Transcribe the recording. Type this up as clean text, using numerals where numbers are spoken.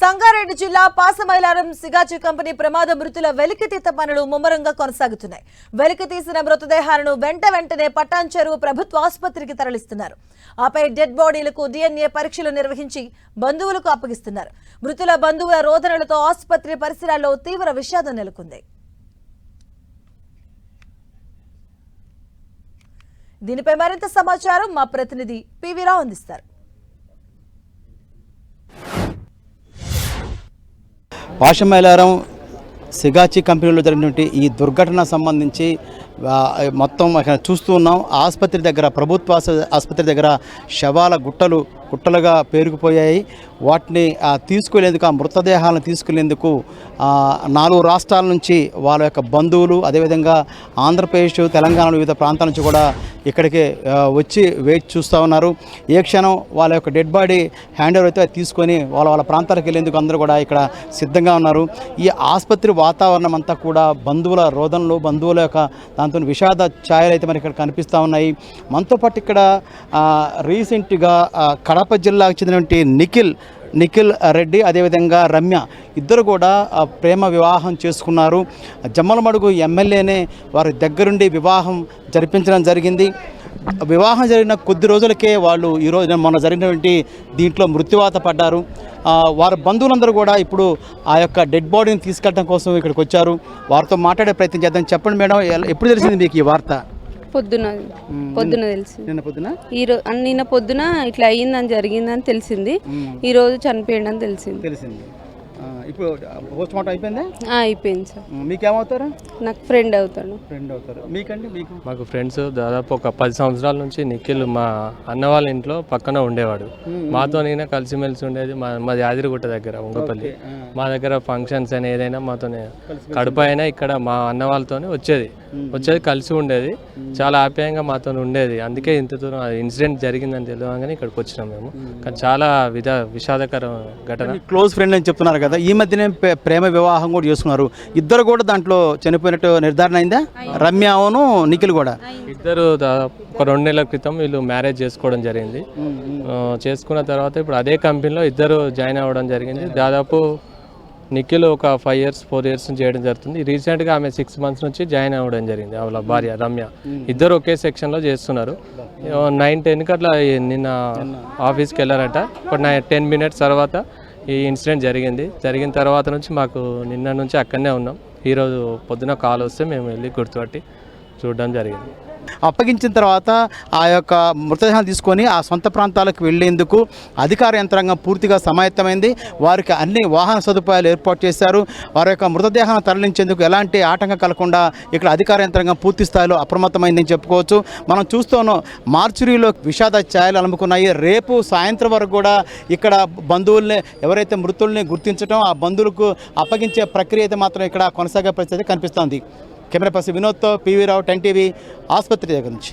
సంగారెడ్డి జిల్లా పాసమైలారం సిగాచి కంపెనీ ప్రమాద మృతుల వెలికితీత పనులు ముమ్మరంగా కొనసాగుతున్నాయి. వెలికితీసిన మృతదేహాలను వెంటనే పట్టాన్ చెరువు ప్రభుత్వ ఆసుపత్రికి తరలిస్తున్నారు. ఆపై డెడ్ బాడీలకు DNA పరీక్షలు నిర్వహించి బంధువులకు అప్పగిస్తున్నారు. మృతుల బంధువుల రోదనలతో ఆసుపత్రి పరిసరాల్లో తీవ్ర విషాదం నెలకొంది. దీనిపై మరింత సమాచారం మా ప్రతినిధి పివి రావు అందిస్తారు. పాసమైలారం సిగాచి కంపెనీలో జరిగినటువంటి ఈ దుర్ఘటన సంబంధించి మొత్తం చూస్తూ ఉన్నాం. ఆసుపత్రి దగ్గర ప్రభుత్వ ఆసుపత్రి దగ్గర శవాల గుట్టలుగా పేరుకుపోయాయి. వాటిని తీసుకెళ్లేందుకు, ఆ మృతదేహాలను తీసుకెళ్లేందుకు 4 రాష్ట్రాల నుంచి వాళ్ళ యొక్క బంధువులు, అదేవిధంగా ఆంధ్రప్రదేశ్, తెలంగాణ వివిధ ప్రాంతాల నుంచి కూడా ఇక్కడికి వచ్చి వెయిట్ చూస్తూ ఉన్నారు. ఏ క్షణం వాళ్ళ యొక్క డెడ్ బాడీ హ్యాండ్ ఓవర్ అయితే తీసుకొని వాళ్ళ ప్రాంతాలకు వెళ్ళేందుకు అందరూ కూడా ఇక్కడ సిద్ధంగా ఉన్నారు. ఈ ఆసుపత్రి వాతావరణం అంతా కూడా బంధువుల రోదనలు, బంధువుల యొక్క దాంతో విషాద ఛాయలు అయితే మనకి ఇక్కడ కనిపిస్తూ ఉన్నాయి. మనతో పాటు ఇక్కడ రీసెంట్గా కడప జిల్లాకు చెందినటువంటి నిఖిల్ రెడ్డి, అదేవిధంగా రమ్య ఇద్దరు కూడా ప్రేమ వివాహం చేసుకున్నారు. జమ్మలమడుగు ఎమ్మెల్యేనే వారి దగ్గరుండి వివాహం జరిపించడం జరిగింది. వివాహం జరిగిన కొద్ది రోజులకే వాళ్ళు ఈరోజు మొన్న జరిగినటువంటి దీంట్లో మృత్యువాత పడ్డారు. వారి బంధువులందరూ కూడా ఇప్పుడు ఆ యొక్క డెడ్ బాడీని తీసుకెళ్ళడం కోసం ఇక్కడికి వచ్చారు. వారితో మాట్లాడే ప్రయత్నం చేద్దాం. చెప్పండి మేడం, ఎప్పుడు తెలిసింది మీకు ఈ వార్త? పొద్దున తెలిసి నిన్న పొద్దున ఇట్లా అయ్యిందని జరిగిందని తెలిసింది. ఈ రోజు చనిపోయిందని తెలిసింది. ఇప్పుడు పోస్ట్ మార్టం అయిపోయిందా? అయిపోయింది సార్. మీకేమవుతారు? నాకు ఫ్రెండ్ అవుతాడు. మీకండి? మాకు ఫ్రెండ్స్ దాదాపు ఒక 10 సంవత్సరాల నుంచి నిఖిల్ మా అన్న వాళ్ళ ఇంట్లో పక్కన ఉండేవాడు. మాతో నేనే కలిసిమెలిసి ఉండేది. మాది యాదిరిగుట్ట దగ్గర ఉంగపల్లి. మా దగ్గర ఫంక్షన్స్ అని ఏదైనా మాతోనే, కడప అయినా ఇక్కడ మా అన్న వాళ్ళతోనే వచ్చేది కలిసి ఉండేది. చాలా ఆప్యాయంగా మాతో ఉండేది. అందుకే ఇంత దూరం ఇన్సిడెంట్ జరిగిందని తెలియగానే ఇక్కడికి వచ్చినాం మేము. కానీ చాలా విషాదకర ఘటన. క్లోజ్ ఫ్రెండ్ అని చెప్తున్నారు కదా, ఈ మధ్యనే ప్రేమ వివాహం కూడా చేసుకున్నారు. ఇద్దరు కూడా దాంట్లో చనిపోయినట్టు నిర్ధారణ అయిందా? రమ్యను నిఖిల్ కూడా ఇద్దరు ఒక 2 నెలల క్రితం వీళ్ళు మ్యారేజ్ చేసుకోవడం జరిగింది. చేసుకున్న తర్వాత ఇప్పుడు అదే కంపెనీలో ఇద్దరు జాయిన్ అవ్వడం జరిగింది. దాదాపు నిఖిల్ ఒక 5 years 4 years నుంచి చేయడం జరుగుతుంది. రీసెంట్గా ఆమె 6 months నుంచి జాయిన్ అవ్వడం జరిగింది. వాళ్ళ భార్య రమ్య. ఇద్దరు ఒకే సెక్షన్లో చేస్తున్నారు. 9-10కి అట్లా నిన్న ఆఫీస్కి వెళ్ళారట. ఒక 10 minutes తర్వాత ఈ ఇన్సిడెంట్ జరిగిన తర్వాత నుంచి మాకు నిన్న నుంచి అక్కడనే ఉన్నాం. ఈరోజు పొద్దున కాల్ వస్తే మేము వెళ్ళి గుర్తుపట్టి చూడడం జరిగింది. అప్పగించిన తర్వాత ఆ యొక్క మృతదేహాన్ని తీసుకొని ఆ సొంత ప్రాంతాలకు వెళ్లేందుకు అధికార యంత్రాంగం పూర్తిగా సమాయత్తమైంది. వారికి అన్ని వాహన సదుపాయాలు ఏర్పాటు చేశారు. వారి యొక్క మృతదేహాన్ని తరలించేందుకు ఎలాంటి ఆటంకం కలగకుండా ఇక్కడ అధికార యంత్రాంగం పూర్తి స్థాయిలో అప్రమత్తమైందని చెప్పుకోవచ్చు. మనం చూస్తున్నాం, మార్చురీలో విషాద ఛాయలు అలుముకున్నాయి. రేపు సాయంత్రం వరకు కూడా ఇక్కడ బంధువుల్ని, ఎవరైతే మృతుల్ని గుర్తించడం, ఆ బంధువులకు అప్పగించే ప్రక్రియ అయితే మాత్రం ఇక్కడ కొనసాగే పరిస్థితి కనిపిస్తోంది. కెమెరా పర్సన్ వినోద్తో పివి రావు, 10 TV, ఆసుపత్రి దగ్గర నుంచి.